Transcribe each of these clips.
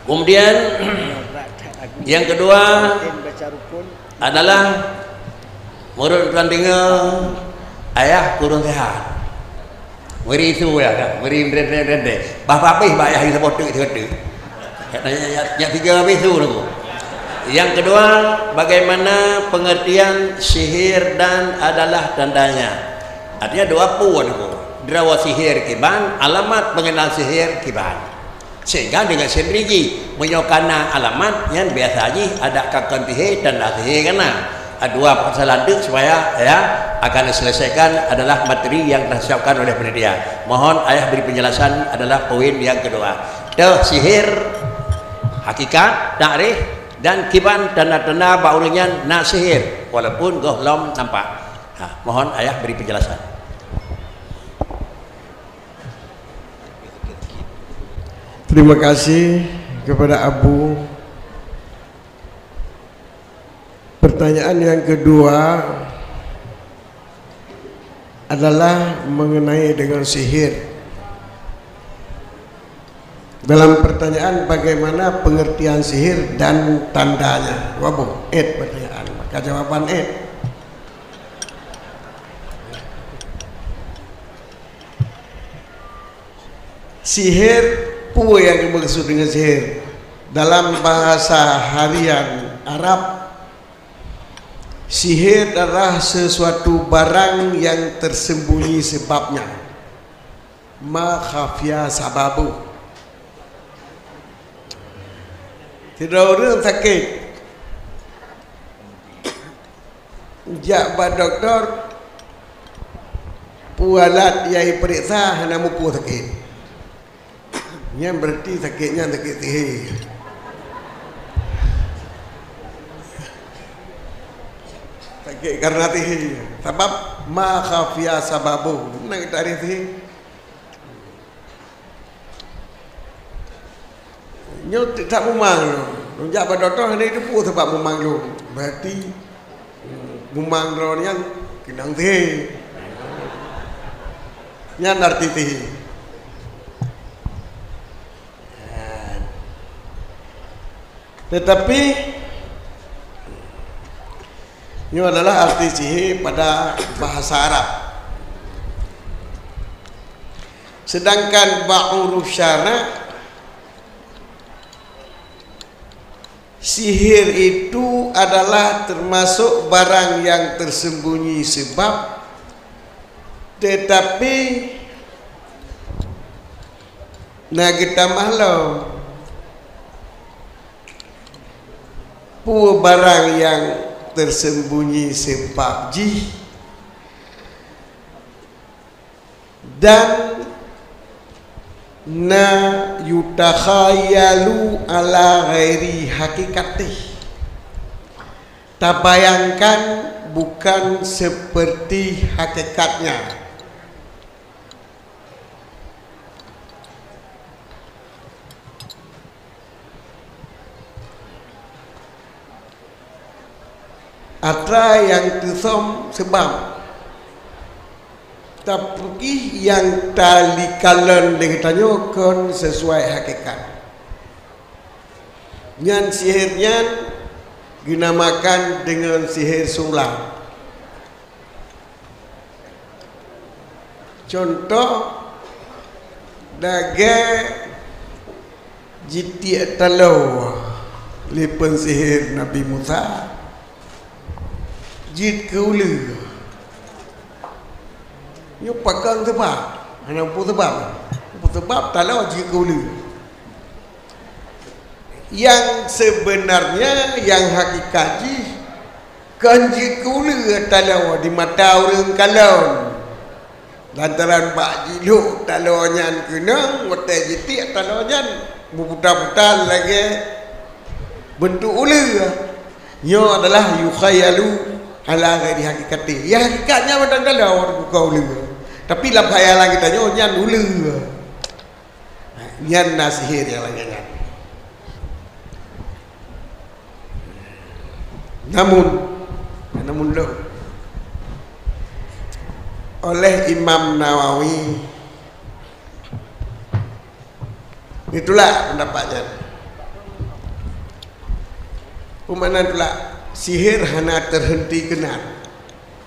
Kemudian yang kedua adalah menurut dengar ayah kurang sehat. Meri itu ya kan, meri rende. Bapak ayah itu bodoh itu. Yang tiga itu tu. Yang kedua, bagaimana pengertian sihir dan adalah tandanya. Artinya dua puan tu. Derawa sihir kiban, alamat mengenal sihir kiban. Sehingga dengan sendiri menyokana alamat yang biasa aja ada kakak sihir dan sihir kena. Dua persoalan itu supaya ya akan diselesaikan adalah materi yang disiapkan oleh panitia. Mohon ayah beri penjelasan adalah poin yang kedua. Sihir hakikat, takrif dan kiban tanda-tanda baurinya nak sihir walaupun belum nampak. Mohon ayah beri penjelasan. Terima kasih kepada Abu. Pertanyaan yang kedua adalah mengenai dengan sihir. Dalam pertanyaan bagaimana pengertian sihir dan tandanya. Wabuh, pertanyaan. Maka jawaban sihir apa yang dimaksud dengan sihir dalam bahasa harian Arab? Sihir adalah sesuatu barang yang tersembunyi sebabnya, ma khafya sababu. Tidak orang sakit jabat doktor pualat yang periksa hanya mupu sakit. Yang berarti sakitnya sakit sihir. Sakit karena sihir. Sebab ma khafya sababu. Nak kita ada sihir. Nyo tak memang lo. Nunjak pada doktor hari itu pun sebab memang lo. Berarti memang lo yang kenang sihir. Yang arti sihir. Tetapi ini adalah arti sihir pada bahasa Arab. Sedangkan ba'uruf syara, sihir itu adalah termasuk barang yang tersembunyi sebab, tetapi nak kita mahluk barang yang tersembunyi sebab dan na yutakhayalu ala ghairi hakikatih, tak bayangkan bukan seperti hakikatnya. Ada yang tersam sebab, tapi yang tali kalan dengan kan sesuai hakikat. Yang sihirnya dinamakan dengan sihir sulam. Contoh dagai jiti talau lipen sihir Nabi Musa. Jid ke ulu nyo pegang sebab hanya apa sebab talau jid ke ulu. Yang sebenarnya yang hakikat kan jid ke ulu talau di mata orang kalon lantaran pak jiluk talau nyan kena wate jitik talau nyan berputar-putar lagi bentuk ulu. Nyo adalah yukhayalu ala ghairi hakikati. Ya hakikatnya macam dalam kau ulu. Tapi dalam khayalan kita nyan ulu. Nyan nasihir yang lain. Namun lo oleh Imam Nawawi, itulah pendapatnya. Pemana pula sihir hana terhenti kenan.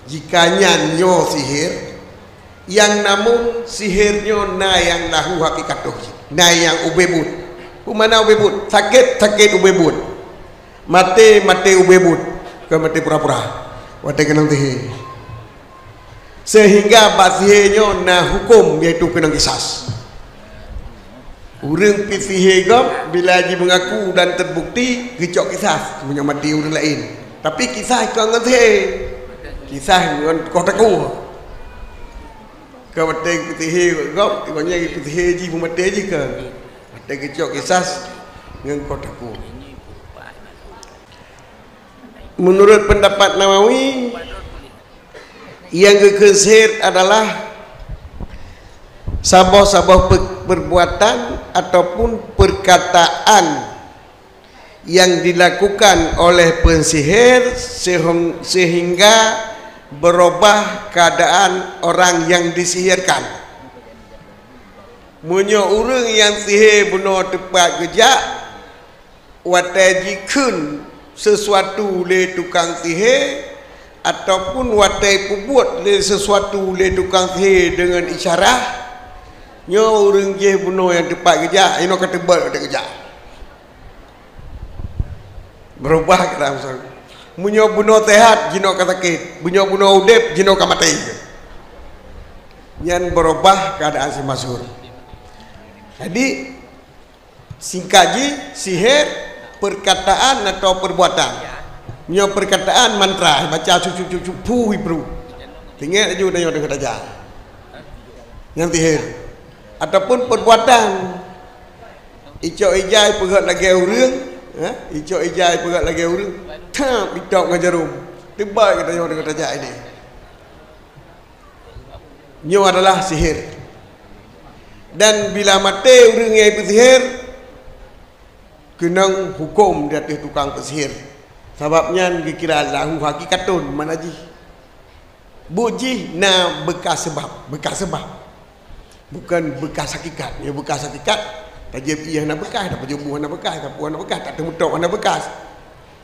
Jikanya nyo sihir, yang namun sihirnya na yang lahu hakikatuh, na yang ubebut. Pemana ubebut? Sakit ubebut. Mati ubebut. Ke mati pura-pura. Wate kenang tihi. Sehingga basihnya na hukum yaitu kenang kisas. Orang sihir bila haji mengaku dan terbukti kecok kisah punya mati orang lain. Tapi kisah kau ngerti. Kisah dengan kotaku. Kau mati sihir kau banyak sihir haji mati haji ke. Mati kecok kisah dengan kotaku. Menurut pendapat Nawawi, yang kekesir adalah sabah-sabah perbuatan ataupun perkataan yang dilakukan oleh pensihir sehingga berubah keadaan orang yang disihirkan. Munyo orang yang sihir benar tepat gejak watajikun sesuatu le tukang sihir ataupun watai pembuat le sesuatu le tukang sihir dengan isyarat nyo orang je bunuh yang tepat kejak ino kata tebal kata kejak berubah kata misal munyo bunuh sehat jino kata sakit munyo bunuh udip jino ka mati yang berubah keadaan si masyhur. Jadi singkaji sihir perkataan atau perbuatan. Nyo perkataan mantra baca cucu pu bro. Tinggal aja udah nyo dengar aja. Yang sihir ataupun perbuatan. Icok ijai pegat lagi orang, icok ijai pegat lagi orang. Tap bitok ngajarum. Tiba kita nyo dengar aja ini. Nyo adalah sihir. Dan bila mati orang yang bersihir kena hukum di atas tukang pesihir. Sebabnya dikira lahu hakikatun manaji. Buji na bekas sebab, bukan bekas hakikat. Ya bekas hakikat tajib iya na bekas, dapat jubuh na bekas, kapuan na bekas, tak temutok na bekas.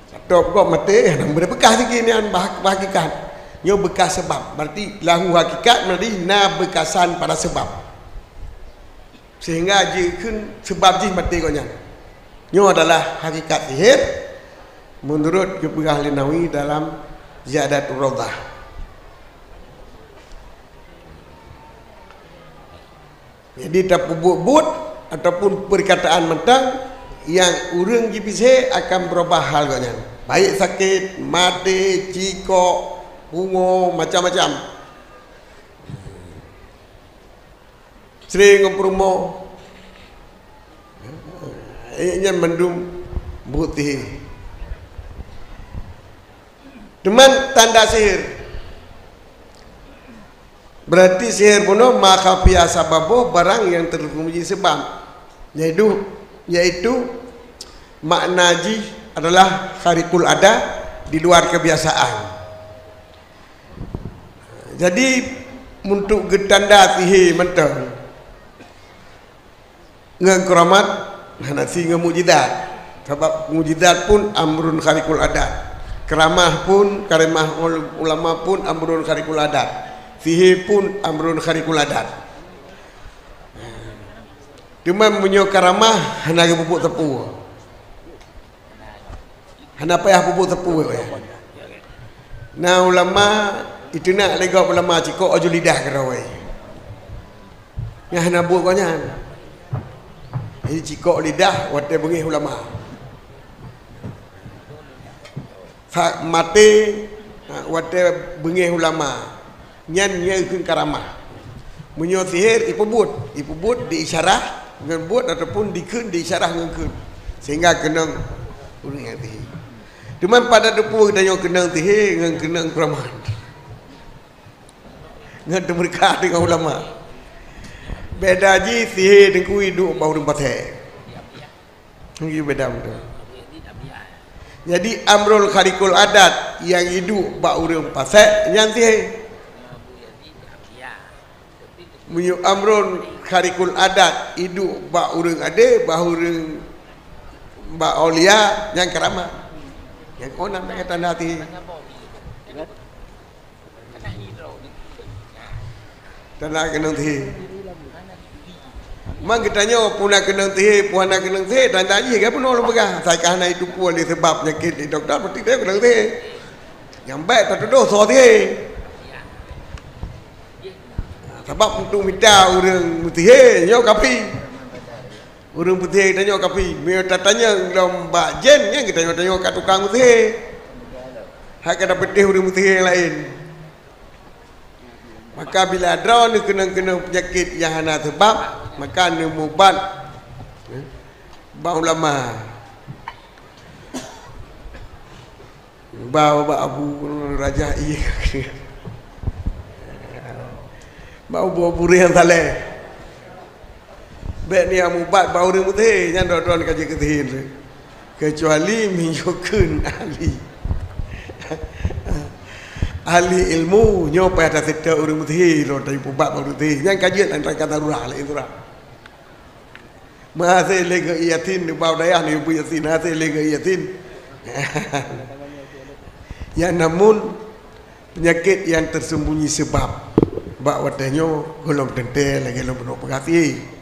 Satu kok mati na berbekas lagi ni an hakikat. Yo bekas sebab. Berarti lahu hakikat berarti na bekasan pada sebab. Sehingga jikun sebab jih mati konya. Nyo adalah hakikat sihir menurut Kepegang Linawi dalam Ziyadatul Rawdah. Jadi tak but ataupun perkataan mentang yang urang jipise akan berubah hal konya. Baik sakit, mati, cikok, bungo, macam-macam. Sering ngompromo ayatnya mendum putih. Teman tanda sihir. Berarti sihir bunuh maka biasa babo barang yang terpuji sebab. Yaitu makna ji adalah kharikul ada di luar kebiasaan. Jadi untuk getanda sihir mentang ngekeramat hanasi ngemujidat. Sebab mujidat pun amrun kharikul adat. Keramah pun karimah ulama pun amrun kharikul adat. Sihir pun amrun kharikul adat. Cuma punya karamah hana pupuk tepu. Hana payah pupuk tepu ya. Nah ulama itu nak lega ulama ciko ojo lidah kerawai. Yang hana buat konya. Ini cikok lidah wate bengih ulama. Hak mati wate bengih ulama. Nyan kun karamah. Munyo sihir ipubut diisyarah dengan buat ataupun dikun diisyarah dengan kun. Sehingga kenang urang yang sihir. Cuma pada depu kita nyo kenang sihir dengan kenang karamah. Ngan berkah dengan ulama. Beda ji sihir dengan kui duk bau dengan patah. Ini beda betul. Jadi amrul kharikul adat yang hidup bau dengan patah yang sihir. Munyu amrul kharikul adat hidup bau dengan ade, bau dengan bau aulia yang karamah. Yang orang nak kata nanti. Tanah kena nanti. Mang kita nyo puna kena nanti, puana kena nanti, dan tanya kan pun orang pegang. Saya kan itu pun oleh sebab penyakit di doktor berarti dia kena nanti. Yang baik tak ada dosa dia. Sebab untuk minta orang putih nyo kapi. Orang putih tanya kapi, mereka tanya lomba jen yang kita tanya kat tukang putih. Hak kena putih orang putih yang lain. Maka bila ada ni kena penyakit yang hana sebab, maka ni mubat. Bau lama. Bau abu raja iya. Bau burian saleh. Baik ni mubat bau orang putih, jangan don kaji ketihin. Kecuali minjukun ahli ilmu nyopai atas itu orang putih, lo dari mubat bau putih. Jangan kaji antara kata rurah lain rurah. Masih lega iatin bau dayah ni ibu yasin, masih lega iatin. Yang namun penyakit yang tersembunyi sebab, bak wadahnya belum tentu lagi belum penuh pegati.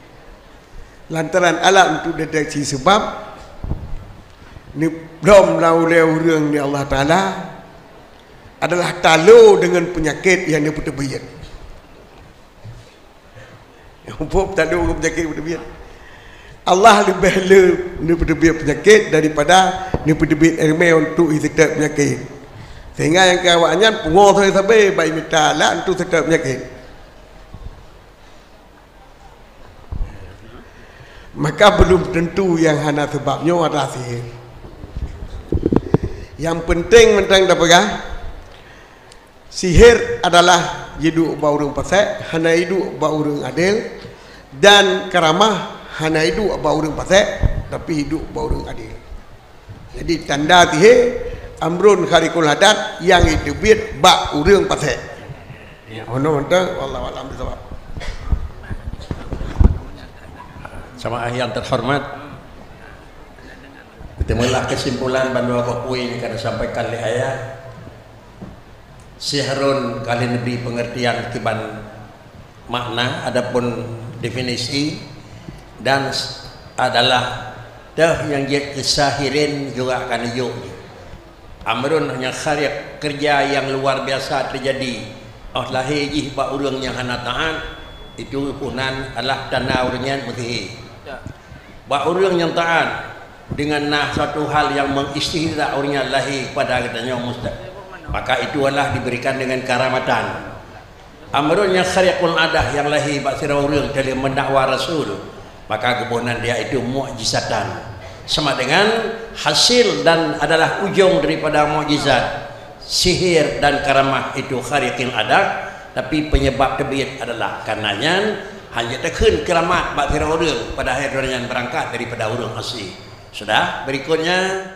Lantaran alat untuk deteksi sebab ni belum laulai orang ni Allah Ta'ala adalah talu dengan penyakit yang dia putih biat. Yang pun talu dengan penyakit putih biat. Allah lebih ni putih biat penyakit daripada ni putih biat ermai untuk istidak penyakit. Sehingga yang kawannya pengoh saya sampai baik minta alat untuk istidak penyakit. Maka belum tentu yang hana sebabnya adalah sihir. Yang penting mentang dapatkan sihir adalah hidup baurung pasal, hana hidup baurung adil, dan karamah hana hidup baurung pasal, tapi hidup baurung adil. Jadi tanda sihir amrun kharikul hadat yang itu bid baurung pasal. Ya, ono mentang wallahu a'lam bishawab. Sama yang terhormat, ketemulah kesimpulan bandua bakui yang kena sampaikan oleh ayah. Sihrun kali lebih pengertian kiban makna, adapun definisi, dan adalah dah yang dia kesahirin juga akan yuk. Amrun hanya khariq, kerja yang luar biasa terjadi. Oh lahir jih ba urang yang hana taat itu punan adalah tanah urangnya putih. Ba orang yang taat dengan satu hal yang mengistihza orangnya lahir pada katanya mustaq, maka itu adalah diberikan dengan karamatan. Amrun yang khariqul adah yang lahir bak sira orang dalam mendakwa rasul, maka kebunan dia itu mukjizatan sama dengan hasil dan adalah ujung daripada mukjizat. Sihir dan karamah itu khariqul adah, tapi penyebab terbit adalah karenanya hanya tekun keramat bak sira orang pada akhir yang berangkat daripada urang asli. Sudah, berikutnya